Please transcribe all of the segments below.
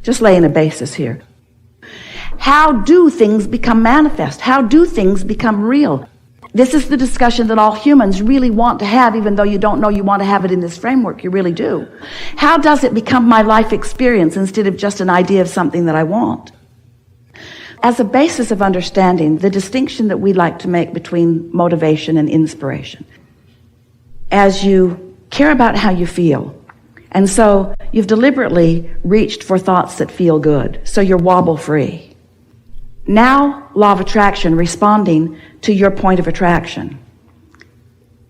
Just laying a basis here. How do things become manifest? How do things become real? This is the discussion that all humans really want to have, even though you don't know you want to have it in this framework. You really do. How does it become my life experience instead of just an idea of something that I want? As a basis of understanding, the distinction that we like to make between motivation and inspiration. As you care about how you feel, and so you've deliberately reached for thoughts that feel good, so you're wobble-free. Now, law of attraction responding to your point of attraction.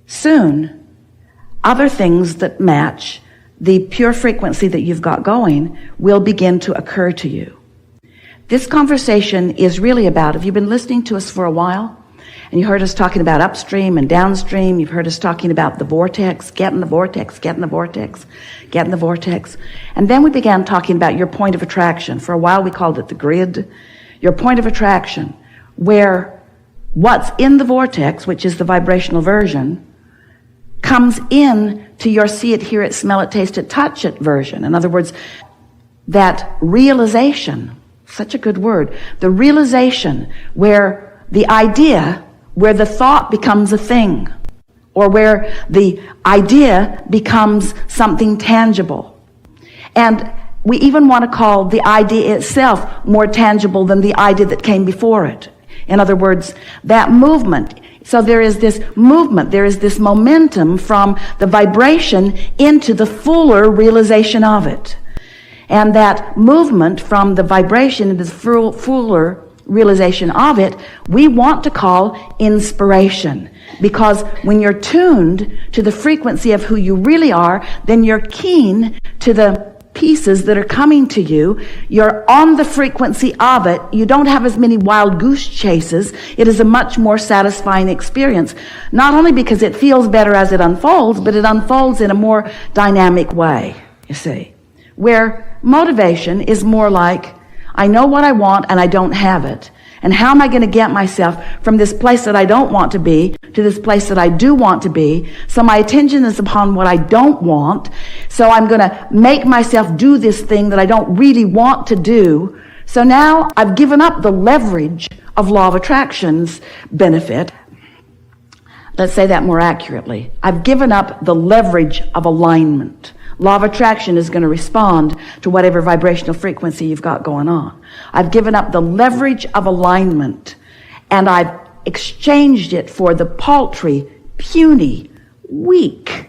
Soon, other things that match the pure frequency that you've got going will begin to occur to you. This conversation is really about, if you've been listening to us for a while, and you heard us talking about upstream and downstream, you've heard us talking about the vortex, get in the vortex, get in the vortex, get in the vortex. And then we began talking about your point of attraction. For a while we called it the grid. Your point of attraction, where what's in the vortex, which is the vibrational version, comes in to your see it, hear it, smell it, taste it, touch it version. In other words, that realization, such a good word, the realization where the idea, where the thought becomes a thing, or where the idea becomes something tangible. And we even want to call the idea itself more tangible than the idea that came before it. In other words, that movement. So there is this movement, there is this momentum from the vibration into the fuller realization of it. And that movement from the vibration into the fuller realization of it, we want to call inspiration. Because when you're tuned to the frequency of who you really are, then you're keen to the pieces that are coming to you. You're on the frequency of it. You don't have as many wild goose chases. It is a much more satisfying experience. Not only because it feels better as it unfolds, but it unfolds in a more dynamic way, you see. Where motivation is more like, I know what I want and I don't have it. And how am I going to get myself from this place that I don't want to be to this place that I do want to be? So my attention is upon what I don't want. So I'm going to make myself do this thing that I don't really want to do. So now I've given up the leverage of law of attraction's benefit. Let's say that more accurately. I've given up the leverage of alignment. Law of attraction is going to respond to whatever vibrational frequency you've got going on. I've given up the leverage of alignment, and I've exchanged it for the paltry, puny, weak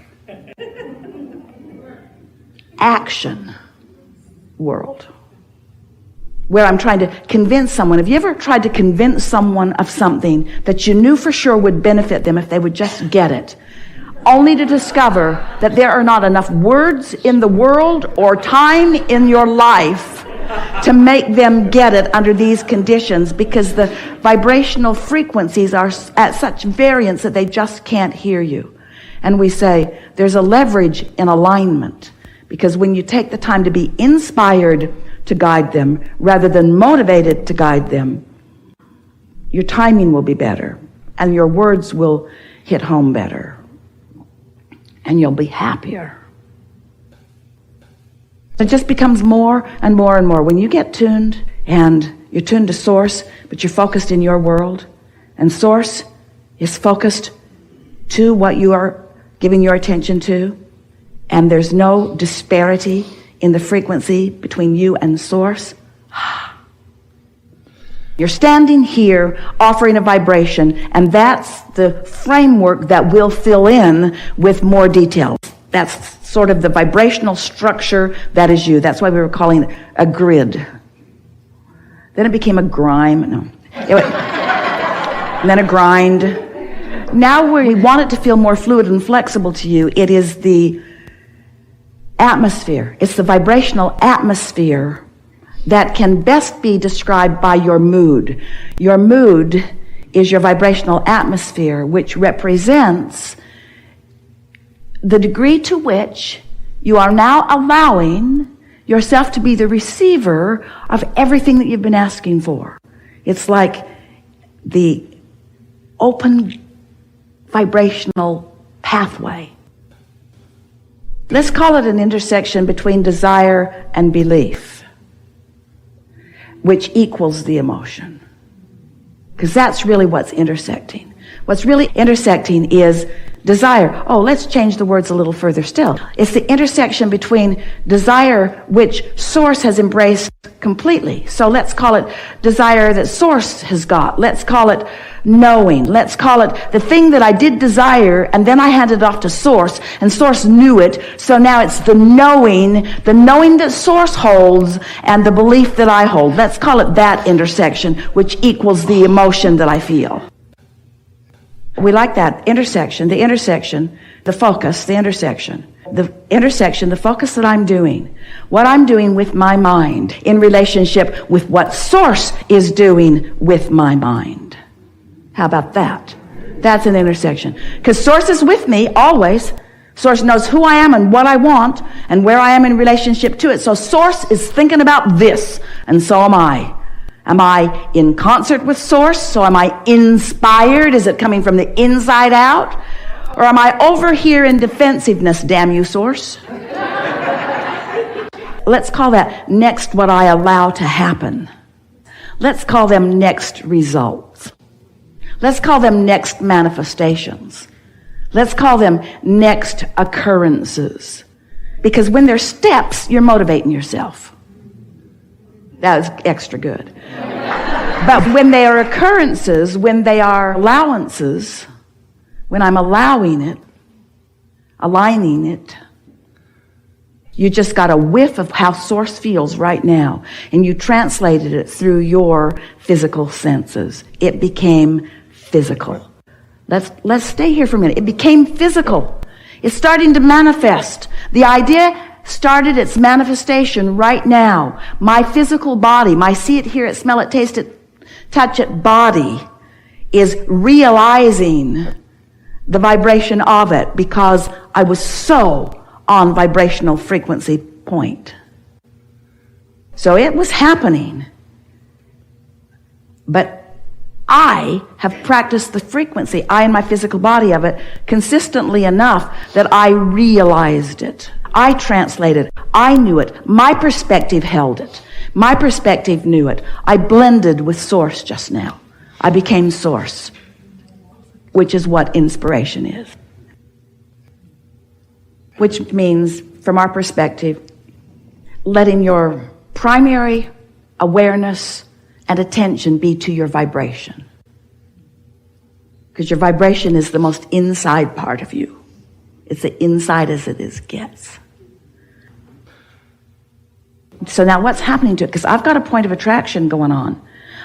action world, where I'm trying to convince someone. Have you ever tried to convince someone of something that you knew for sure would benefit them if they would just get it, only to discover that there are not enough words in the world or time in your life to make them get it under these conditions, because the vibrational frequencies are at such variance that they just can't hear you? And we say there's a leverage in alignment, because when you take the time to be inspired to guide them rather than motivated to guide them, your timing will be better and your words will hit home better. And you'll be happier. It just becomes more and more and more. When you get tuned, and you're tuned to Source, but you're focused in your world, and Source is focused to what you are giving your attention to, and there's no disparity in the frequency between you and Source, you're standing here offering a vibration, and that's the framework that will fill in with more details. That's sort of the vibrational structure that is you. That's why we were calling it a grid. Then it became a grime. No. And then a grind. Now we want it to feel more fluid and flexible to you. It is the atmosphere. It's the vibrational atmosphere that can best be described by your mood. Your mood is your vibrational atmosphere, which represents the degree to which you are now allowing yourself to be the receiver of everything that you've been asking for. It's like the open vibrational pathway. Let's call it an intersection between desire and belief. which equals the emotion. Because that's really what's intersecting. What's really intersecting is desire. Oh, let's change the words a little further still. It's the intersection between desire, which Source has embraced completely. So let's call it desire that Source has got. Let's call it knowing. Let's call it the thing that I did desire, and then I handed it off to Source, and Source knew it. So now it's the knowing that Source holds, and the belief that I hold. Let's call it that intersection, which equals the emotion that I feel. We like that intersection, the focus, the focus that I'm doing, what I'm doing with my mind in relationship with what Source is doing with my mind. How about that? That's an intersection. Because Source is with me always. Source knows who I am and what I want and where I am in relationship to it. So Source is thinking about this, and so am I. Am I in concert with Source? So am I inspired? Is it coming from the inside out? Or am I over here in defensiveness, damn you, Source? Let's call that next what I allow to happen. Let's call them next results. Let's call them next manifestations. Let's call them next occurrences. Because when they're steps, you're motivating yourself. That was extra good. But when they are occurrences, when they are allowances, when I'm allowing it, aligning it, you just got a whiff of how Source feels right now, and you translated it through your physical senses. It became physical. Let's stay here for a minute. It became physical. It's starting to manifest. The idea started its manifestation right now. My physical body, my see it, hear it, smell it, taste it, touch it body is realizing the vibration of it because I was so on vibrational frequency point. So it was happening. But I have practiced the frequency, I and my physical body of it, consistently enough that I realized it. I translated, I knew it, my perspective held it, my perspective knew it. I blended with Source just now. I became Source, which is what inspiration is. Which means, from our perspective, letting your primary awareness and attention be to your vibration. Because your vibration is the most inside part of you. It's the inside as it is gets. So now what's happening to it? Because I've got a point of attraction going on.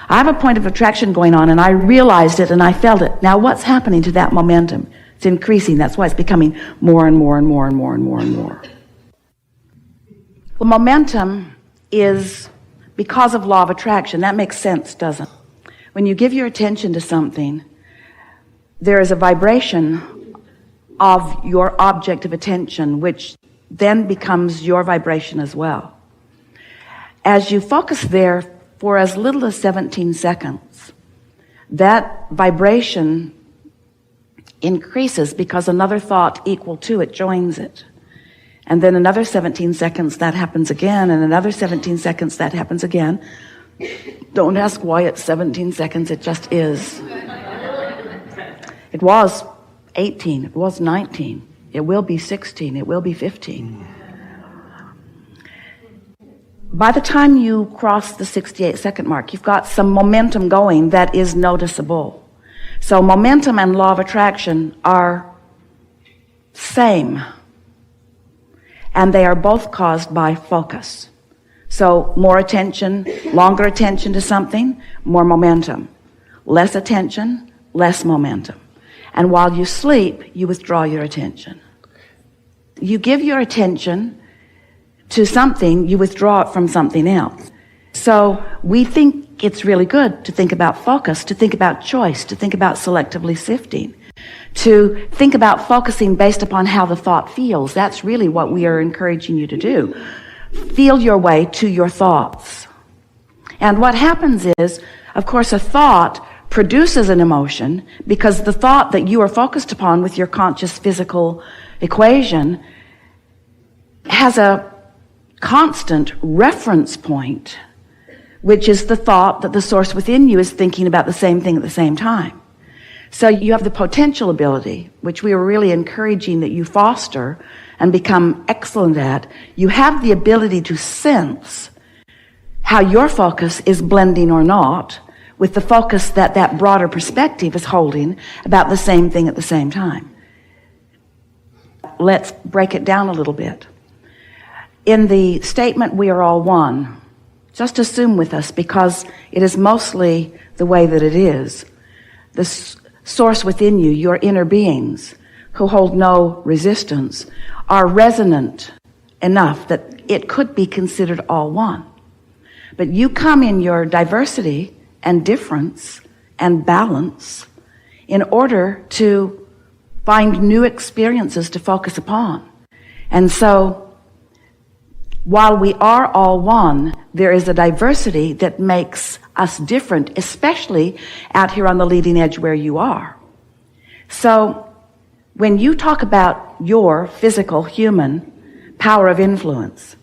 I have a point of attraction going on, and I realized it and I felt it. Now what's happening to that momentum? It's increasing. That's why it's becoming more and more and more and more and more and more. Well, momentum is because of law of attraction. That makes sense, doesn't it? When you give your attention to something, there is a vibration of your object of attention, which then becomes your vibration as well. As you focus there for as little as 17 seconds, that vibration increases because another thought equal to it joins it. And then another 17 seconds, that happens again, and another 17 seconds, that happens again. Don't ask why it's 17 seconds, it just is. It was 18, it was 19, it will be 16, it will be 15. By the time you cross the 68-second mark, you've got some momentum going that is noticeable. So momentum and law of attraction are same. And they are both caused by focus. So more attention, longer attention to something, more momentum. Less attention, less momentum. And while you sleep, you withdraw your attention. You give your attention to something, you withdraw it from something else. So we think it's really good to think about focus, to think about choice, to think about selectively sifting, to think about focusing based upon how the thought feels. That's really what we are encouraging you to do. Feel your way to your thoughts. And what happens is, of course, a thought produces an emotion because the thought that you are focused upon with your conscious physical equation has a constant reference point which is the thought that the source within you is thinking about the same thing at the same time. So you have the potential ability, which we are really encouraging that you foster and become excellent at. You have the ability to sense how your focus is blending or not with the focus that that broader perspective is holding about the same thing at the same time. Let's break it down a little bit. In the statement, we are all one, just assume with us, because it is mostly the way that it is. The source within you, your inner beings, who hold no resistance, are resonant enough that it could be considered all one. But you come in your diversity and difference and balance in order to find new experiences to focus upon. And so, while we are all one, there is a diversity that makes us different, especially out here on the leading edge where you are. So, when you talk about your physical, human power of influence,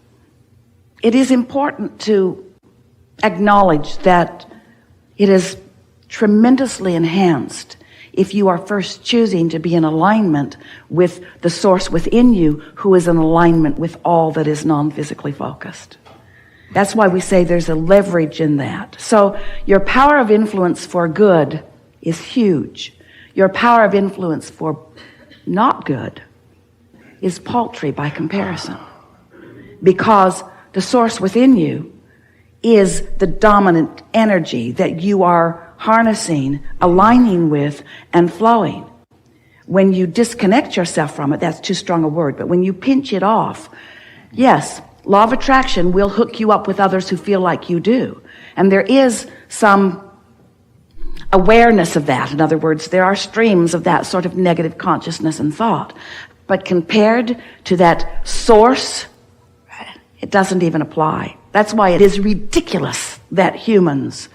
it is important to acknowledge that it is tremendously enhanced if you are first choosing to be in alignment with the source within you, who is in alignment with all that is non-physically focused. That's why we say there's a leverage in that. So your power of influence for good is huge. Your power of influence for not good is paltry by comparison, because the source within you is the dominant energy that you are harnessing, aligning with, and flowing. When you disconnect yourself from it, that's too strong a word, but when you pinch it off, yes, law of attraction will hook you up with others who feel like you do. And there is some awareness of that. In other words, there are streams of that sort of negative consciousness and thought. But compared to that source, it doesn't even apply. That's why it is ridiculous that humans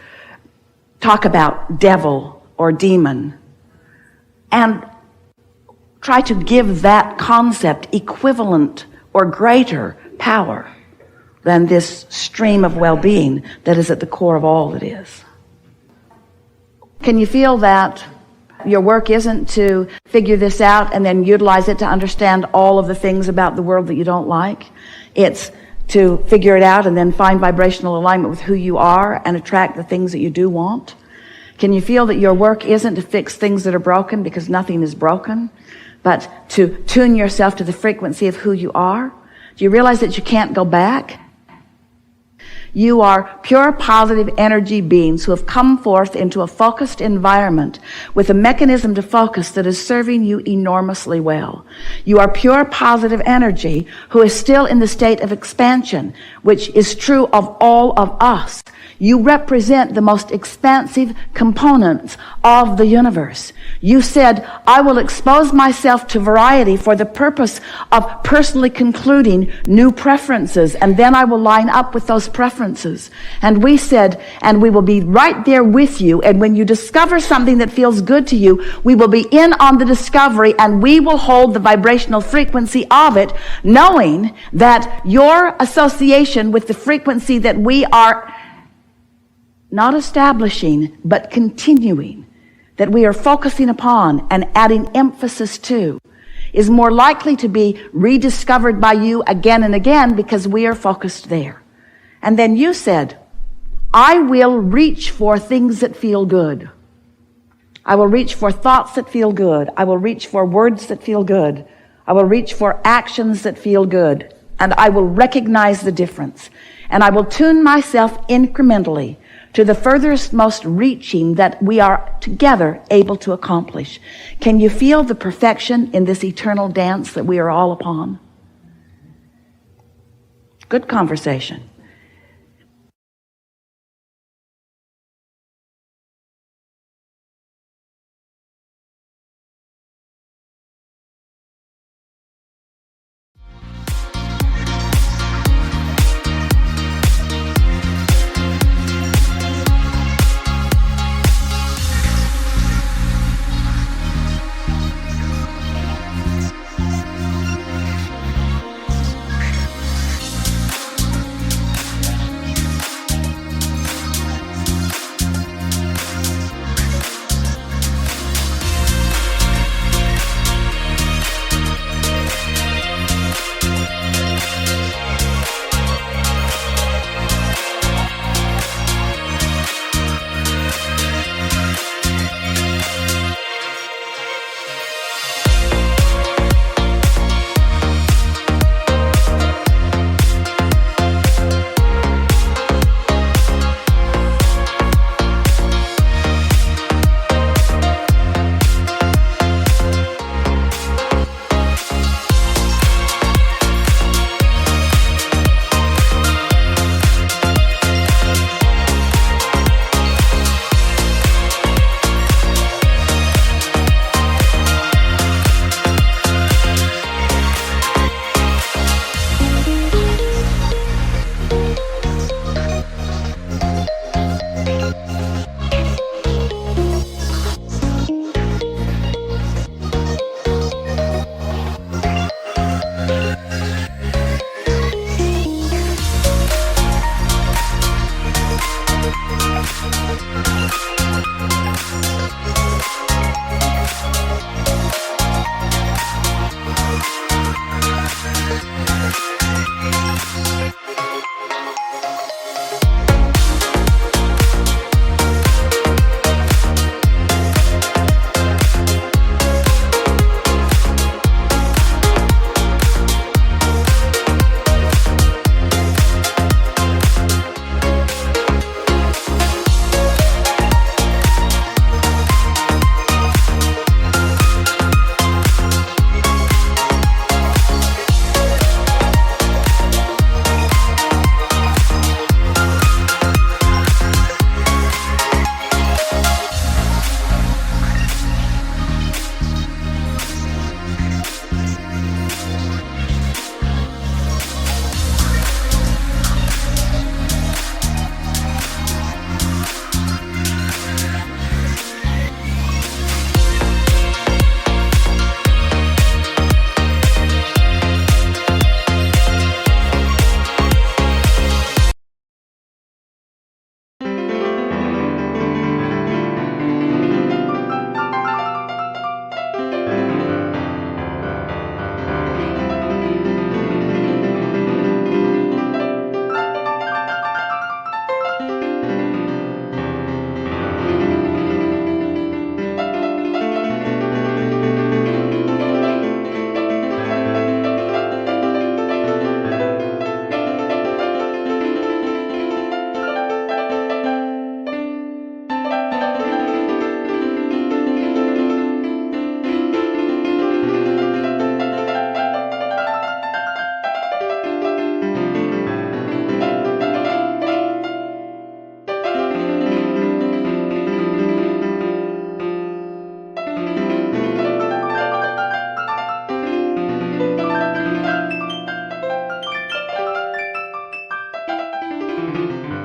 talk about devil or demon and try to give that concept equivalent or greater power than this stream of well-being that is at the core of all that is. Can you feel that your work isn't to figure this out and then utilize it to understand all of the things about the world that you don't like? It's to figure it out and then find vibrational alignment with who you are and attract the things that you do want? Can you feel that your work isn't to fix things that are broken, because nothing is broken, but to tune yourself to the frequency of who you are? Do you realize that you can't go back? You are pure positive energy beings who have come forth into a focused environment with a mechanism to focus that is serving you enormously well. You are pure positive energy who is still in the state of expansion, which is true of all of us. You represent the most expansive components of the universe. You said, I will expose myself to variety for the purpose of personally concluding new preferences, and then I will line up with those preferences. And we said, and we will be right there with you, and when you discover something that feels good to you, we will be in on the discovery, and we will hold the vibrational frequency of it, knowing that your association with the frequency that we are not establishing, but continuing, that we are focusing upon and adding emphasis to, is more likely to be rediscovered by you again and again, because we are focused there. And then you said, I will reach for things that feel good. I will reach for thoughts that feel good. I will reach for words that feel good. I will reach for actions that feel good. And I will recognize the difference. And I will tune myself incrementally to the furthest most reaching that we are together able to accomplish. Can you feel the perfection in this eternal dance that we are all upon? Good conversation. you.